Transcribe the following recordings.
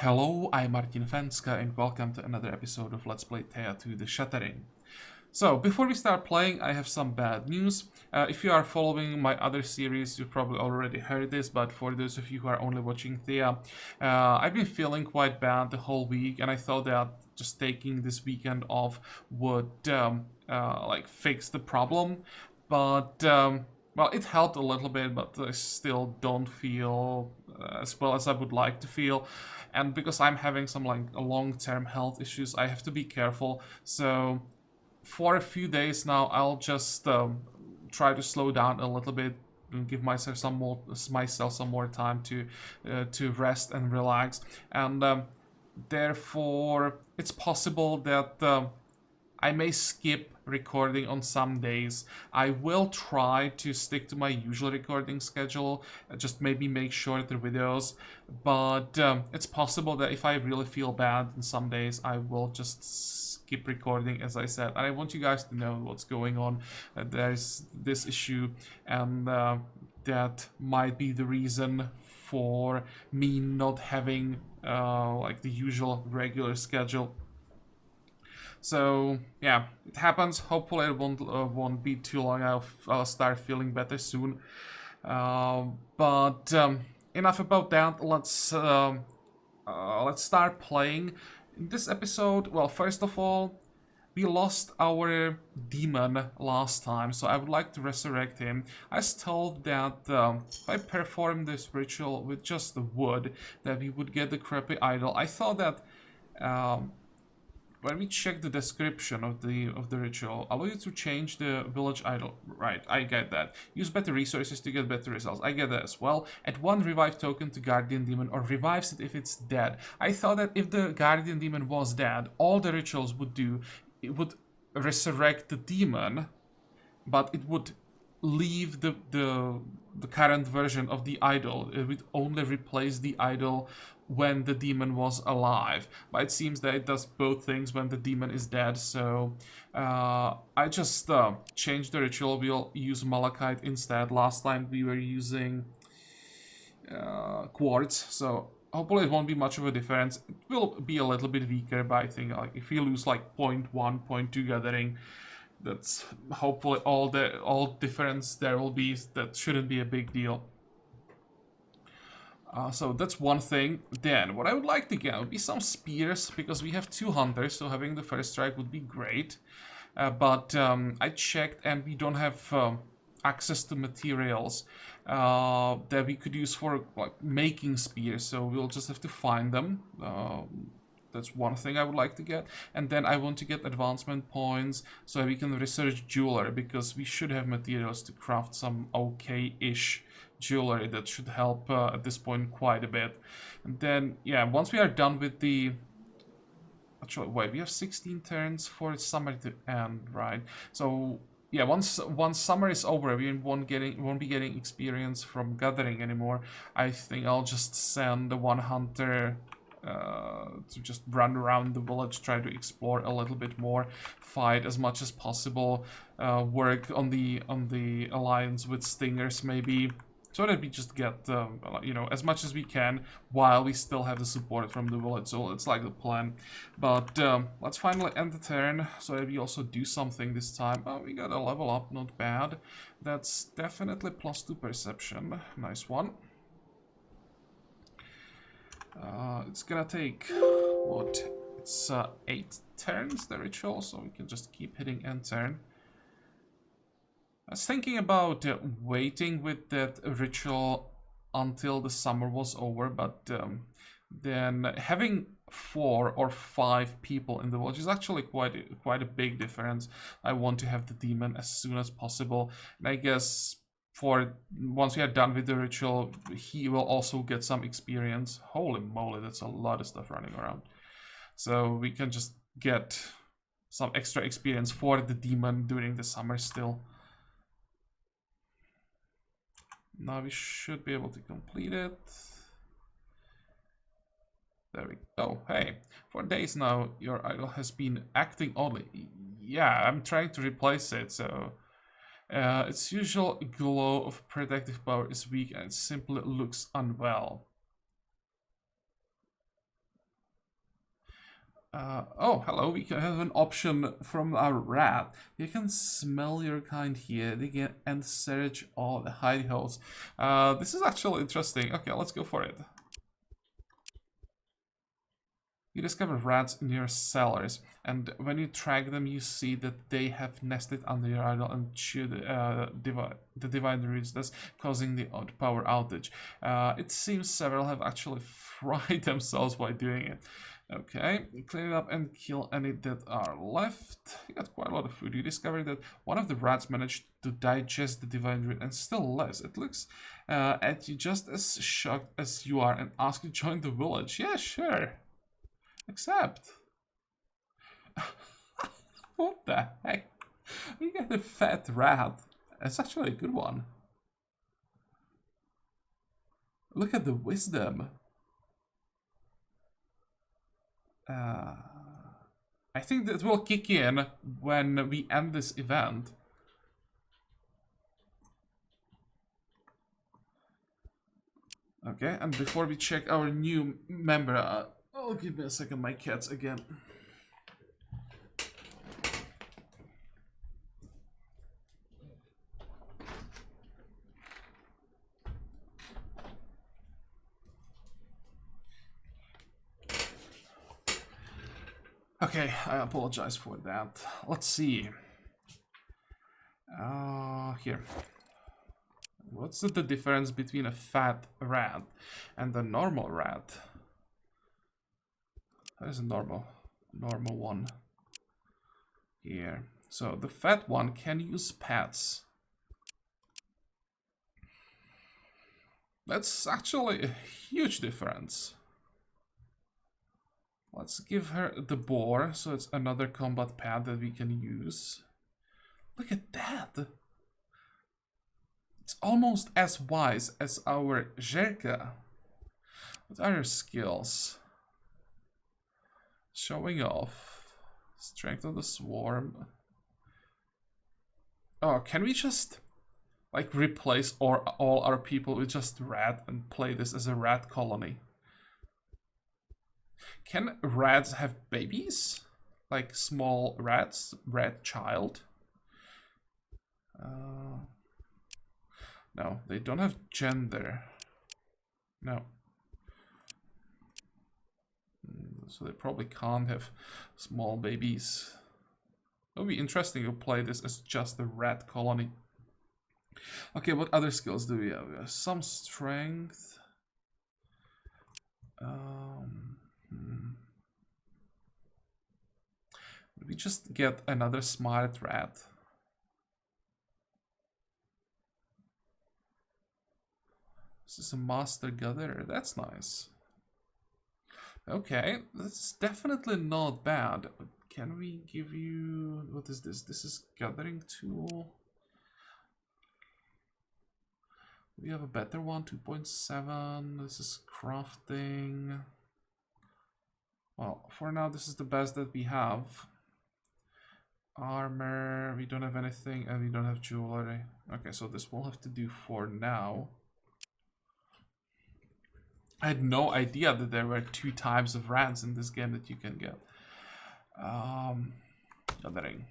Hello, I'm Martin Fencka and welcome to another episode of Let's Play Thea to the Shattering. So, before we start playing, I have some bad news. If you are following my other series, you probably already heard this, but for those of you who are only watching Thea, I've been feeling quite bad the whole week, and I thought that just taking this weekend off would fix the problem, but well, it helped a little bit, but I still don't feel as well as I would like to feel. And because I'm having some long-term health issues, I have to be careful. So for a few days now, I'll just try to slow down a little bit and give myself some more time to rest and relax. And therefore, it's possible that I may skip recording on some days. I will try to stick to my usual recording schedule, just maybe make shorter videos, but it's possible that if I really feel bad in some days, I will just skip recording, as I said. And I want you guys to know what's going on. There's this issue, and that might be the reason for me not having the usual regular schedule. So yeah, it happens. Hopefully it won't be too long. I'll start feeling better soon. But enough about that. Let's start playing. In this episode, well, first of all, we lost our demon last time, so I would like to resurrect him. I was told that if I perform this ritual with just the wood, that we would get the crappy idol. I thought that when we check the description of the ritual, allow you to change the village idol. Right, I get that. Use better resources to get better results. I get that as well. Add one revive token to guardian demon or revives it if it's dead. I thought that if the guardian demon was dead, all the rituals would do, it would resurrect the demon, but it would leave the current version of the idol. It would only replace the idol when the demon was alive, but it seems that it does both things when the demon is dead. So I just changed the ritual. We'll use malachite instead. Last time we were using quartz, so hopefully it won't be much of a difference. It will be a little bit weaker, but I think if you lose 0.1, 0.2 gathering, that's hopefully all difference there will be. That shouldn't be a big deal. So that's one thing. Then what I would like to get would be some spears, because we have 2 hunters, so having the first strike would be great. But I checked and we don't have access to materials that we could use for making spears, so we'll just have to find them. That's one thing I would like to get. And then I want to get advancement points so we can research jewelry, because we should have materials to craft some okay-ish jewelry that should help at this point quite a bit. And then, yeah, once we are done with the... Actually, wait, we have 16 turns for summer to end, right? So, yeah, once summer is over, we won't be getting experience from gathering anymore. I think I'll just send the one hunter to just run around the village, try to explore a little bit more, fight as much as possible, work on the alliance with stingers maybe, so that we just get as much as we can while we still have the support from the village. So it's like the plan. But let's finally end the turn so that we also do something this time. Oh, we got a level up, not bad. That's definitely +2 perception. Nice one. It's gonna take, what, it's 8 turns, the ritual, so we can just keep hitting end turn. I was thinking about waiting with that ritual until the summer was over, but then having 4 or 5 people in the village is actually quite a big difference. I want to have the demon as soon as possible, and I guess once we are done with the ritual, he will also get some experience. Holy moly, that's a lot of stuff running around. So we can just get some extra experience for the demon during the summer still. Now we should be able to complete it. There we go. Hey, for days now, your idol has been acting oddly. Yeah, I'm trying to replace it, so... its usual glow of protective power is weak and it simply looks unwell. Oh, hello. We can have an option from our rat. You can smell your kind here. They can and search all the hidey holes. This is actually interesting. Okay, let's go for it. You discover rats in your cellars, and when you track them, you see that they have nested under your idol and chewed the divine roots, thus causing the odd power outage. It seems several have actually fried themselves by doing it. Okay, clean it up and kill any that are left. You got quite a lot of food. You discover that one of the rats managed to digest the divine root and still lives. It looks at you just as shocked as you are and asks you to join the village. Yeah, sure. Except... what the heck? We get a fat rat. It's actually a good one. Look at the wisdom. I think that will kick in when we end this event. Okay, and before we check our new member, oh, give me a second, my cats again. Okay, I apologize for that. Let's see. Here. What's the difference between a fat rat and a normal rat? There's a normal one. Here. So the fat one can use pets. That's actually a huge difference. Let's give her the boar, so it's another combat pet that we can use. Look at that! It's almost as wise as our Zherka. What are your skills? Showing off. Strength of the swarm. Oh, can we just like replace all our people with just rat and play this as a rat colony? Can rats have babies? Like small rats? Rat child? No, they don't have gender. No. So they probably can't have small babies. It would be interesting to play this as just a rat colony. Okay, what other skills do we have? We have some strength. We just get another smart rat. This is a master gatherer. That's nice. Okay, that's definitely not bad. Can we give you... what is this? This is gathering tool. We have a better one, 2.7. This is crafting. Well, for now, this is the best that we have. Armor, we don't have anything, and we don't have jewelry. Okay, so this will have to do for now. I had no idea that there were 2 types of rats in this game that you can get. Gathering.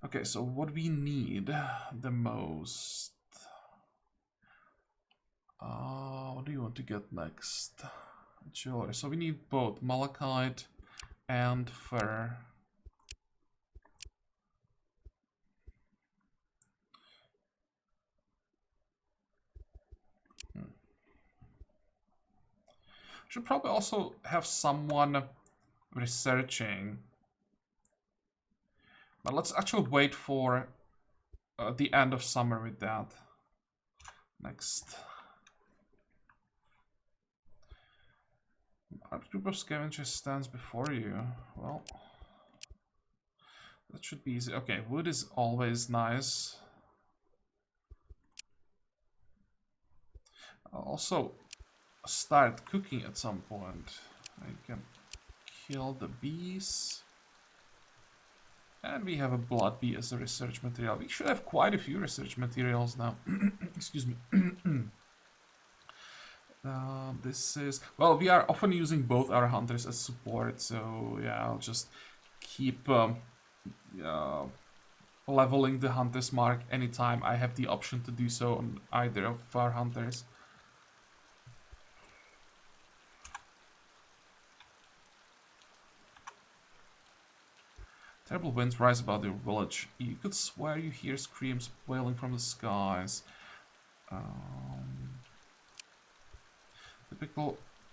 Okay, so what we need the most... what do you want to get next? Jewelry. So we need both malachite and fur. Should probably also have someone researching. But let's actually wait for the end of summer with that. Next. Our group of scavengers stands before you. Well, that should be easy. Okay, wood is always nice. I'll also start cooking at some point. I can kill the bees. And we have a blood bee as a research material. We should have quite a few research materials now. Excuse me. This is... Well, we are often using both our hunters as support, so yeah, I'll just keep uh, leveling the hunter's mark anytime I have the option to do so on either of our hunters. Terrible winds rise above your village. You could swear you hear screams wailing from the skies.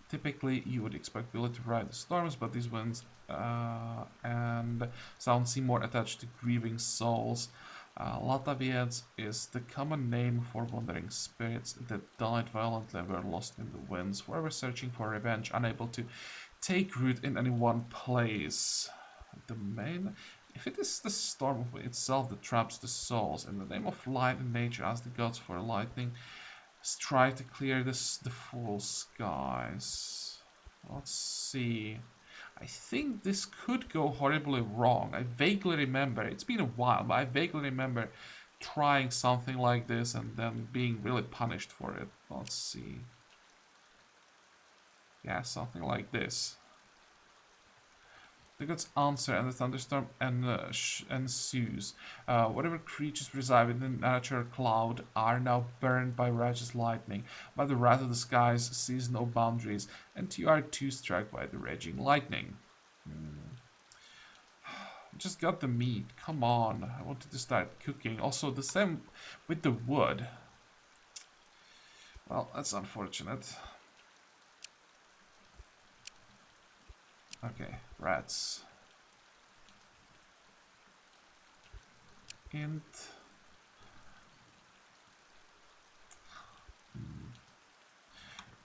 Typically, you would expect Billy to ride the storms, but these winds and sounds seem more attached to grieving souls. Latavians is the common name for wandering spirits that died violently and were lost in the winds, forever searching for revenge, unable to take root in any one place. The main... If it is the storm itself that traps the souls, in the name of light and nature, ask the gods for lightning. Strive to clear the full skies. Let's see. I think this could go horribly wrong. I vaguely remember, it's been a while, but I vaguely remember trying something like this and then being really punished for it. Let's see. Yeah, something like this. The gods answer and the thunderstorm ensues. Whatever creatures reside within the natural cloud are now burned by righteous lightning, but the wrath of the skies sees no boundaries, and you are too struck by the raging lightning. Just got the meat, come on, I wanted to start cooking. Also the same with the wood. Well, that's unfortunate. Okay, rats. Int.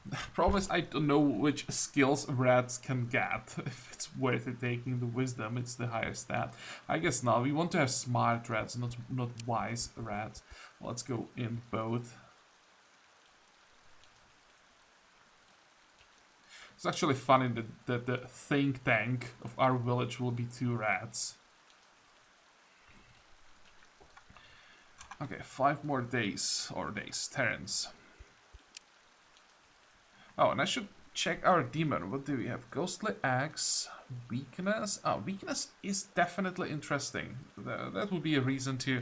The problem is I don't know which skills rats can get. If it's worth it taking the wisdom, it's the higher stat. I guess not. We want to have smart rats, not wise rats. Let's go in both. It's actually funny that the think tank of our village will be 2 rats. Okay, 5 more days, turns. Oh, and I should check our demon. What do we have? Ghostly Axe, weakness. Oh, weakness is definitely interesting. That would be a reason to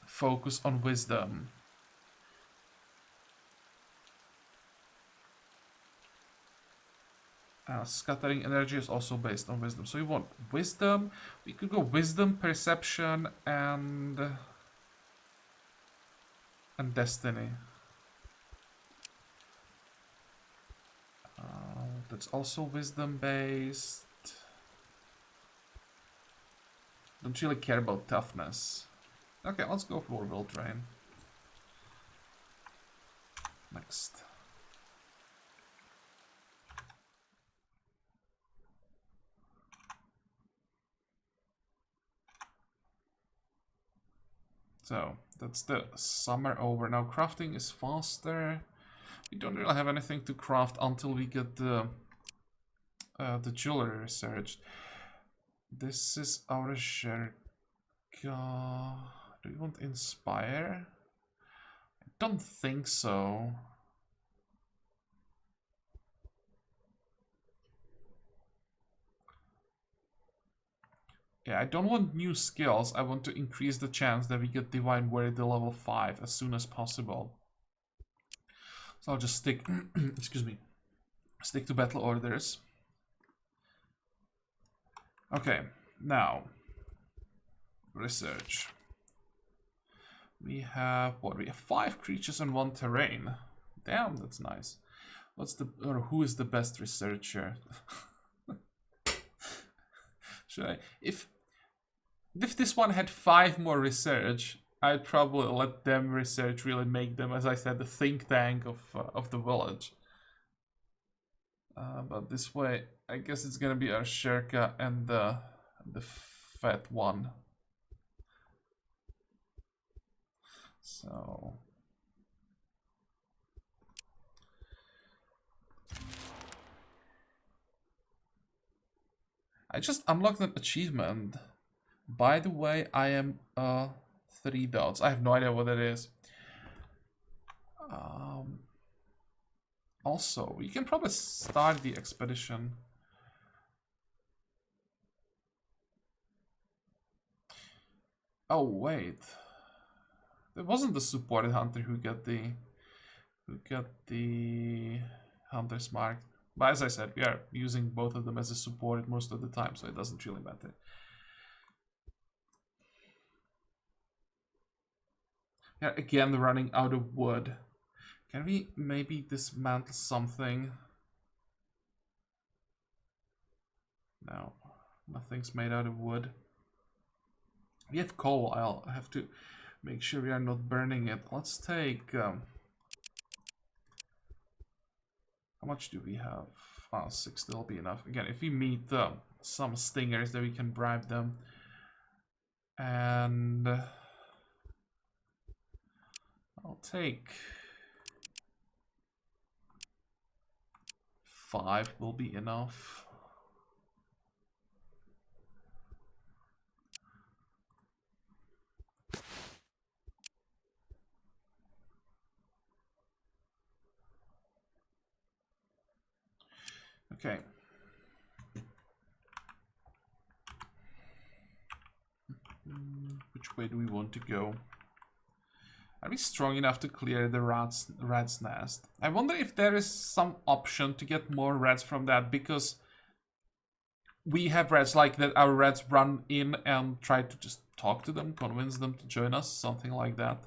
focus on wisdom. Scattering energy is also based on wisdom. So we want wisdom. We could go wisdom, perception, and destiny. That's also wisdom based. Don't really care about toughness. Okay, let's go for will drain. Next. So, that's the summer over. Now crafting is faster. We don't really have anything to craft until we get the jewelry researched. This is our Sherka. Do we want Inspire? I don't think so. Yeah, I don't want new skills. I want to increase the chance that we get Divine Word to level 5 as soon as possible. So I'll just stick, excuse me, stick to battle orders. Okay, now, research. We have, what, we have 5 creatures and 1 terrain. Damn, that's nice. What's the, or who is the best researcher? Should I, if this one had 5 more research, I'd probably let them research, really make them, as I said, the think tank of the village. But this way, I guess it's gonna be our Sherka and the fat one. So I just unlocked an achievement. By the way, I am 3 dots. I have no idea what it is. Also, we can probably start the expedition. Oh, wait. It wasn't the supported hunter who got the hunter's mark. But as I said, we are using both of them as a supported most of the time, so it doesn't really matter. Yeah, again running out of wood. Can we maybe dismantle something? No, nothing's made out of wood. We have coal. I'll have to make sure we are not burning it. Let's take... how much do we have? Oh, 6, that'll be enough. Again, if we meet some stingers, then we can bribe them. And... I'll take... 5 will be enough. Okay. Which way do we want to go? Are we strong enough to clear the rat's nest? I wonder if there is some option to get more rats from that, because we have rats like that. Our rats run in and try to just talk to them, convince them to join us, something like that.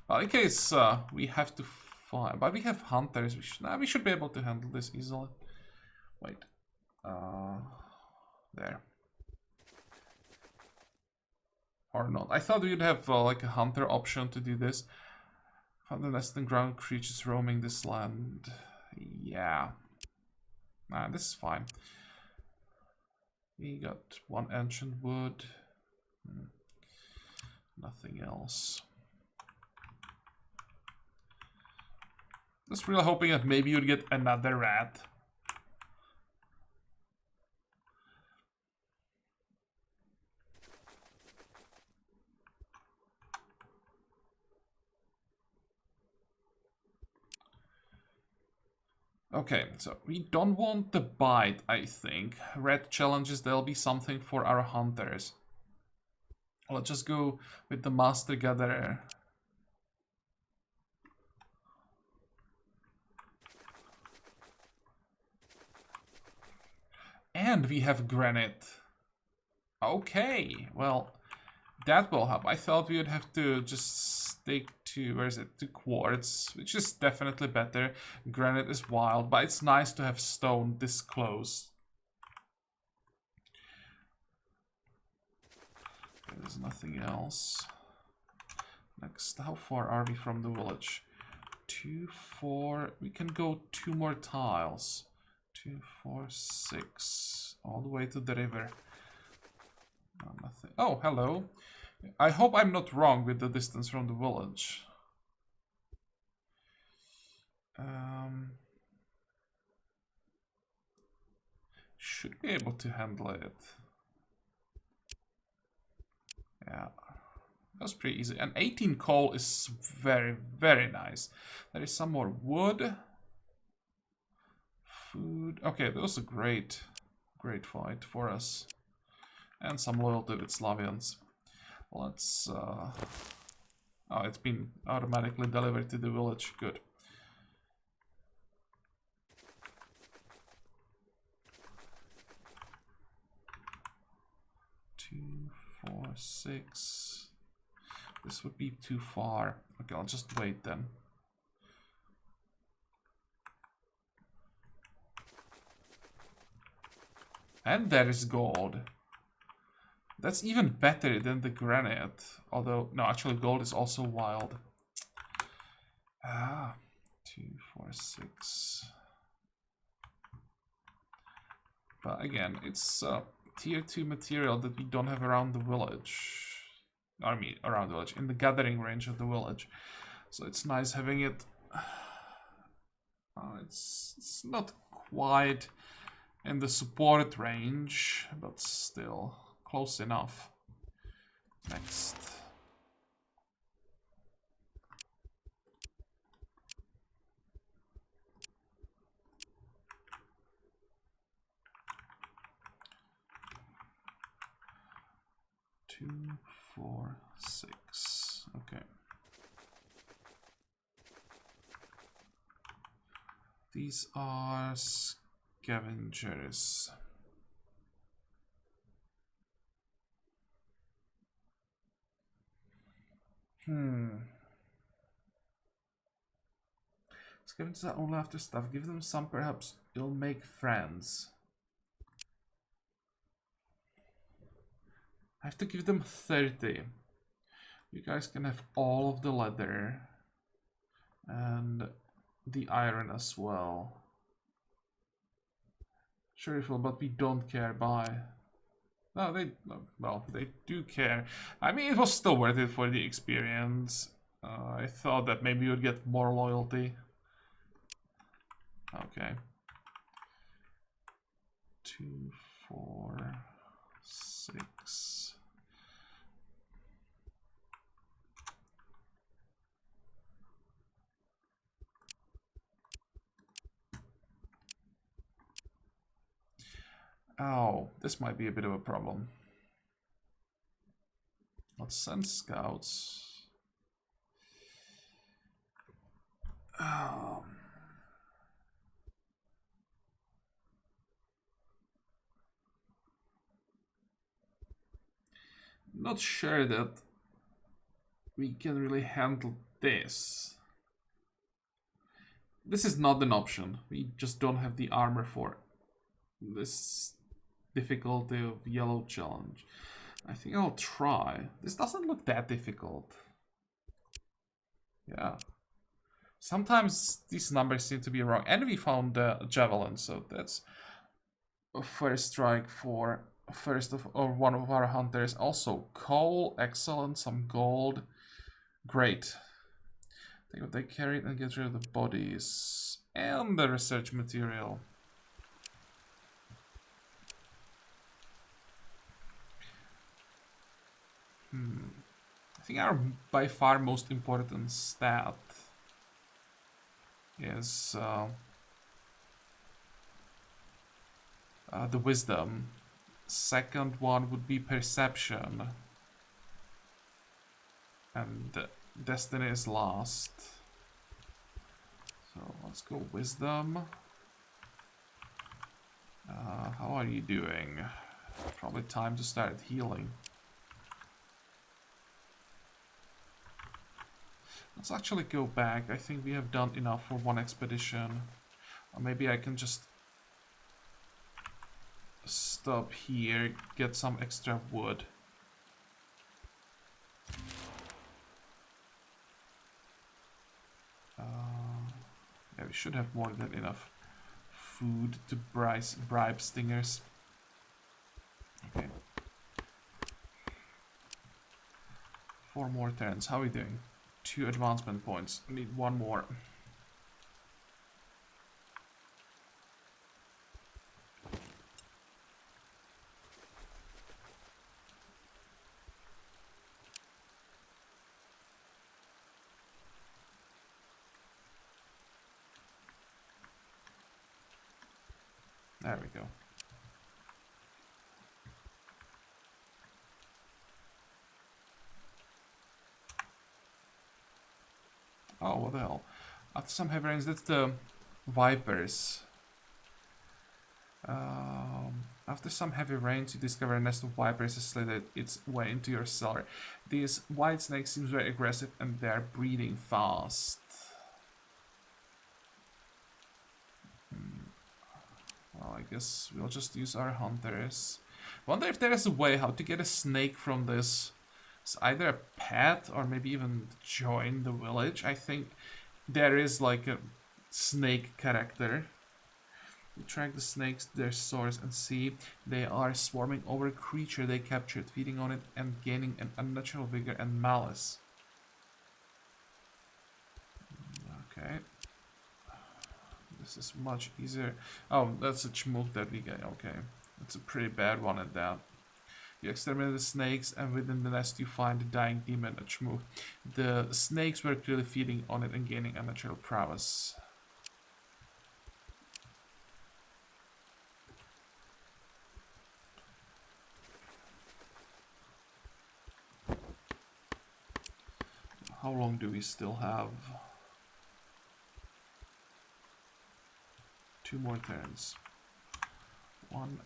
Well, in case we have to find, but we have hunters. We should be able to handle this easily. Wait, there. Or not. I thought we'd have like a hunter option to do this. Found the nesting ground creatures roaming this land. Yeah. Nah, this is fine. We got 1 ancient wood. Nothing else. Just really hoping that maybe you'd get another rat. Okay, so we don't want the bite, I think. Red challenges, there'll be something for our hunters. Let's just go with the Master Gatherer. And we have granite. Okay, well, that will help. I thought we would have to just stick to, where is it, to quartz, which is definitely better. Granite is wild, but it's nice to have stone this close. There's nothing else. Next, how far are we from the village? 2, 4, we can go 2 more tiles. 2, 4, 6, all the way to the river. No, nothing. Oh, hello. I hope I'm not wrong with the distance from the village. Should be able to handle it. Yeah, that's pretty easy. And 18 coal is very, very nice. There is some more wood. Food. Okay, that was a great fight for us. And some loyalty with Slavians. Let's... oh, it's been automatically delivered to the village. Good. Two, 4, 6. This would be too far. Okay, I'll just wait then. And there is gold. That's even better than the granite. Although, no, actually gold is also wild. 2, 4, 6. But again, it's tier 2 material that we don't have around the village. I mean, around the village, in the gathering range of the village. So it's nice having it. It's not quite in the support range, but still close enough. Next. 2, 4, 6. Okay. These are scavengers. Scavengers are only after stuff. Give them some, perhaps you'll make friends. I have to give them 30. You guys can have all of the leather and the iron as well. Sure if will, but we don't care. Bye. No, they do care. I mean, it was still worth it for the experience. I thought that maybe you'd get more loyalty. Okay. 2, 4, 6. Oh, this might be a bit of a problem. Let's send scouts. Not sure that we can really handle this. This is not an option. We just don't have the armor for this difficulty of yellow challenge. I think I'll try. This doesn't look that difficult. Yeah. Sometimes these numbers seem to be wrong. And we found the javelin, so that's a first strike for one of our hunters. Also coal, excellent, some gold. Great. Take what they carried and get rid of the bodies and the research material. I think our by far most important stat is the wisdom. Second one would be perception. And destiny is last. So let's go wisdom. How are you doing? Probably time to start healing. Let's actually go back. I think we have done enough for one expedition. Or maybe I can just stop here, get some extra wood. Yeah, we should have more than enough food to bribe stingers. Okay. 4 more turns. How are we doing? 2 advancement points. We need 1 more. There we go. Oh, what the hell? After some heavy rains, that's the vipers. After some heavy rains, you discover a nest of vipers has slid its way into your cellar. These white snakes seem very aggressive and they're breeding fast. Well, I guess we'll just use our hunters. Wonder if there is a way how to get a snake from this. It's either a pet or maybe even join the village. I think there is like a snake character. You track the snakes to their source and see they are swarming over a creature they captured, feeding on it and gaining an unnatural vigor and malice. Okay. This is much easier. Oh, that's a chmook that we get. Okay. That's a pretty bad one at that. You exterminate the snakes, and within the nest you find the dying demon, a chmook. The snakes were clearly feeding on it and gaining unnatural prowess. How long do we still have? 2 more turns. 1,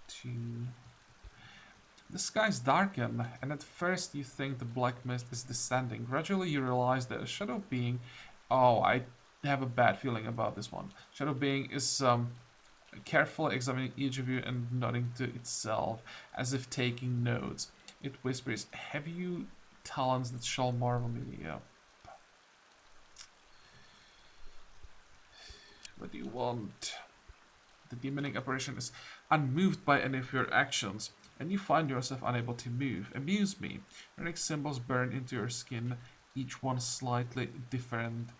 2. The skies darken, and at first you think the black mist is descending. Gradually you realize that a shadow being... Oh, I have a bad feeling about this one. Shadow being is carefully examining each of you and nodding to itself, as if taking notes. It whispers, "Have you talents that shall marvel me?" Yeah. What do you want? The demonic apparition is unmoved by any of your actions, and you find yourself unable to move. Amuse me. Runic symbols burn into your skin, each one slightly different.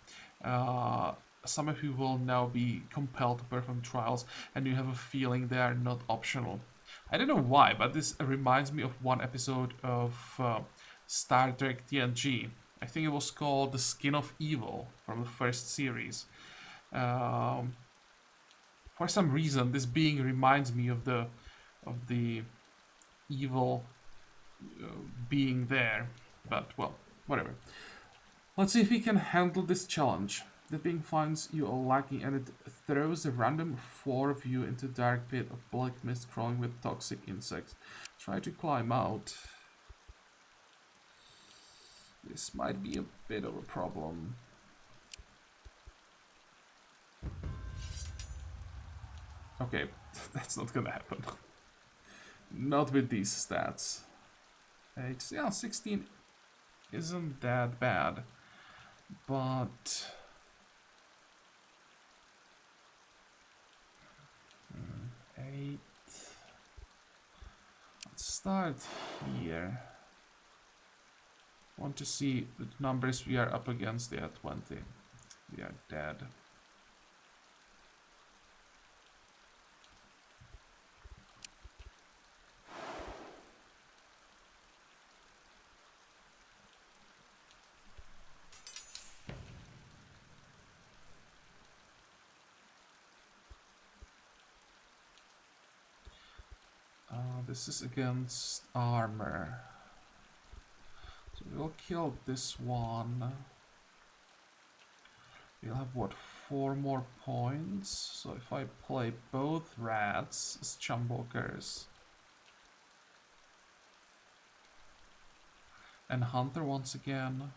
Some of you will now be compelled to perform trials, and you have a feeling they are not optional. I don't know why, but this reminds me of one episode of Star Trek TNG. I think it was called The Skin of Evil from the first series. For some reason, this being reminds me of the evil being there. But, well, whatever. Let's see if we can handle this challenge. The being finds you all lacking, and it throws a random 4 of you into a dark pit of black mist crawling with toxic insects. Try to climb out. This might be a bit of a problem. Okay, that's not gonna happen. Not with these stats. Yeah, 16 isn't that bad. But... 8... Let's start here. Want to see the numbers we are up against. They are 20. We are dead. This is against armor. So we'll kill this one. We'll have, what, 4 more points? So if I play both rats as chumbokers and hunter once again.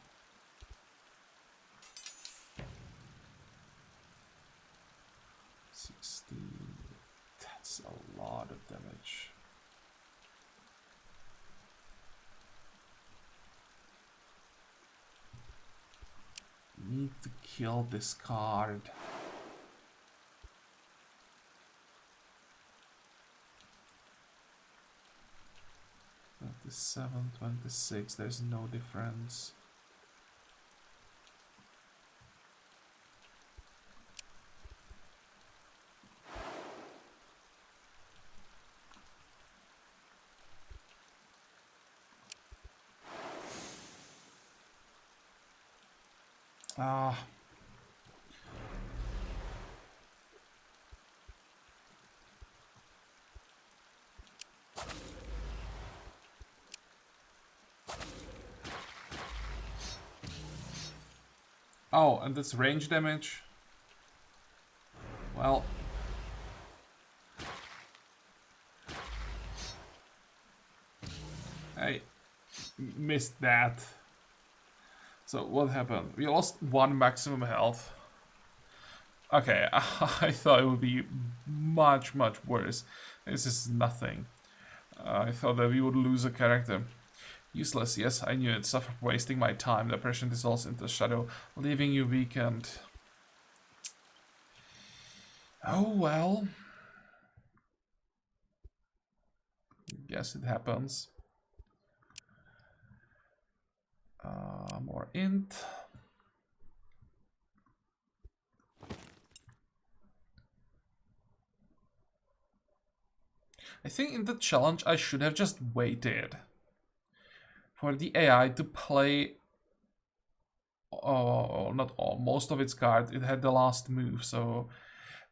That's a lot of damage. Need to kill this card. 27, 26, there's no difference. Oh, and that's range damage. Well, I missed that. So what happened? We lost 1 maximum health. Okay, I thought it would be much, much worse. This is nothing. I thought that we would lose a character. Useless, yes, I knew it. Suffer wasting my time. The oppression dissolves into shadow, leaving you weakened. Oh well. Guess it happens. More int. I think in the challenge I should have just waited for the AI to play not all, most of its cards. It had the last move, so...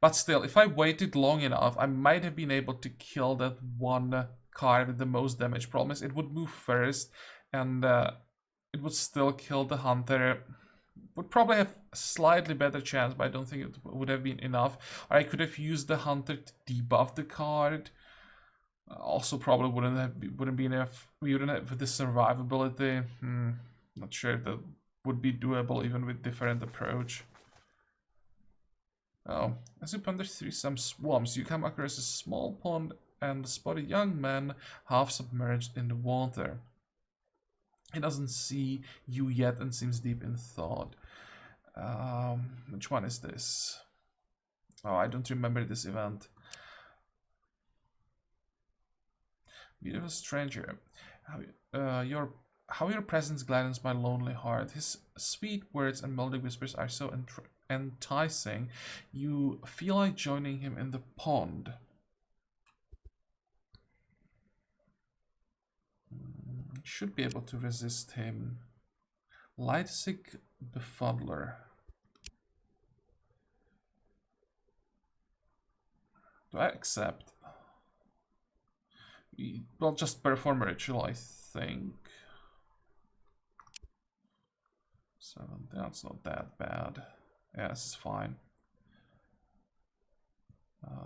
But still, if I waited long enough, I might have been able to kill that one card with the most damage. Problem is, it would move first, and it would still kill the hunter. Would probably have a slightly better chance, but I don't think it would have been enough. Or I could have used the hunter to debuff the card. Also, probably wouldn't be enough. We wouldn't have the survivability. Not sure if that would be doable even with different approach. Oh, as you wander through some swamps, you come across a small pond and spot a young man half submerged in the water. He doesn't see you yet and seems deep in thought. Which one is this? Oh, I don't remember this event. Beautiful stranger, how your presence gladdens my lonely heart. His sweet words and melodic whispers are so enticing. You feel like joining him in the pond. Should be able to resist him. Lightsig Befuddler. Do I accept? Well, just perform a ritual, I think. 7, that's not that bad. Yeah, this is fine.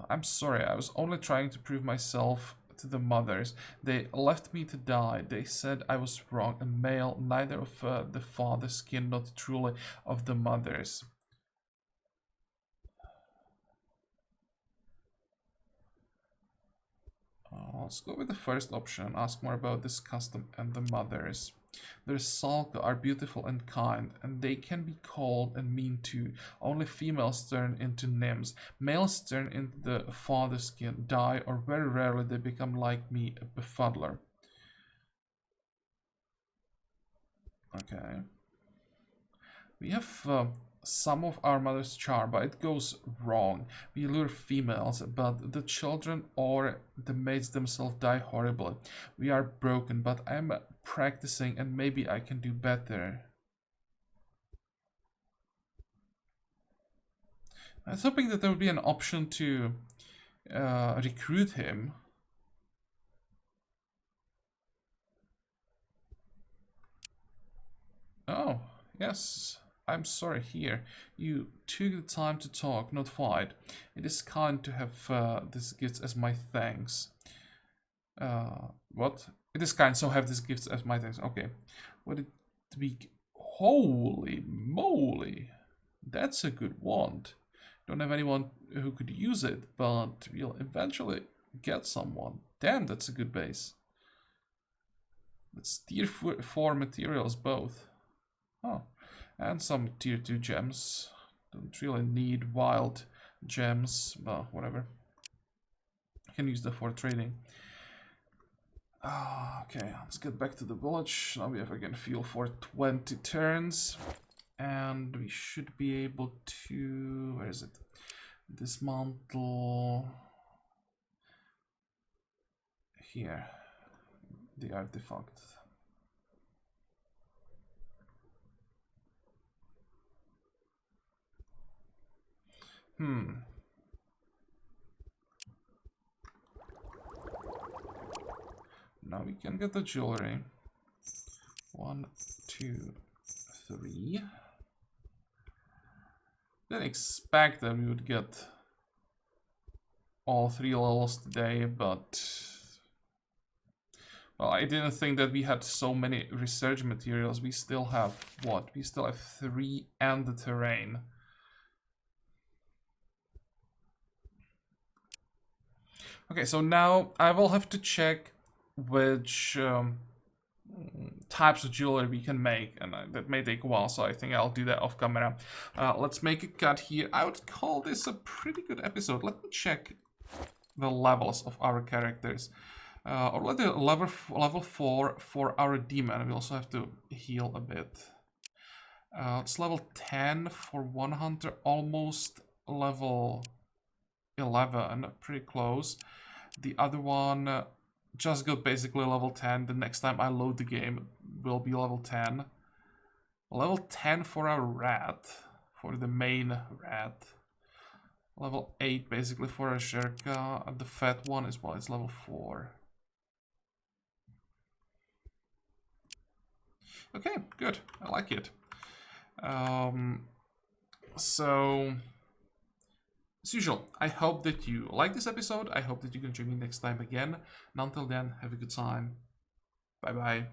I'm sorry, I was only trying to prove myself to the mothers. They left me to die. They said I was wrong, a male, neither of the father's skin, not truly of the mother's. Let's go with the first option. Ask more about this custom and the mothers. Their Salka are beautiful and kind, and they can be cold and mean too. Only females turn into nymphs. Males turn into the father's skin, die, or very rarely they become like me, a befuddler. Okay. We have some of our mother's charm, but it goes wrong. We lure females, but the children or the maids themselves die horribly. We are broken, but I'm practicing and maybe I can do better. I was hoping that there would be an option to recruit him. Oh, yes. I'm sorry, here. You took the time to talk, not fight. It is kind to have this gift as my thanks. What? It is kind, so have this gift as my thanks. Okay. Would it be... Holy moly! That's a good wand. Don't have anyone who could use it, but we'll eventually get someone. Damn, that's a good base. It's tier 4 materials, both. Oh. And some tier 2 gems. Don't really need wild gems, but whatever. I can use them for trading. Okay, let's get back to the village. Now we have again fuel for 20 turns. And we should be able to... Where is it? Dismantle... Here. The artifact. Now we can get the jewelry. 1, 2, 3. Didn't expect that we would get all 3 levels today, but... Well, I didn't think that we had so many research materials. We still have, what? We still have 3 and the terrain. Okay, so now I will have to check which types of jewelry we can make, and that may take a while, so I think I'll do that off camera. Let's make a cut here. I would call this a pretty good episode. Let me check the levels of our characters. Already level 4 for our demon. We also have to heal a bit. It's level 10 for one hunter, almost level 11, pretty close. The other one just got basically level 10. The next time I load the game will be level 10. Level 10 for our rat, for the main rat. Level 8 basically for our Sherka. And the fat one is, well, it's level 4. Okay, good. I like it. So, as usual, I hope that you like this episode. I hope that you can join me next time again. And until then, have a good time. Bye bye.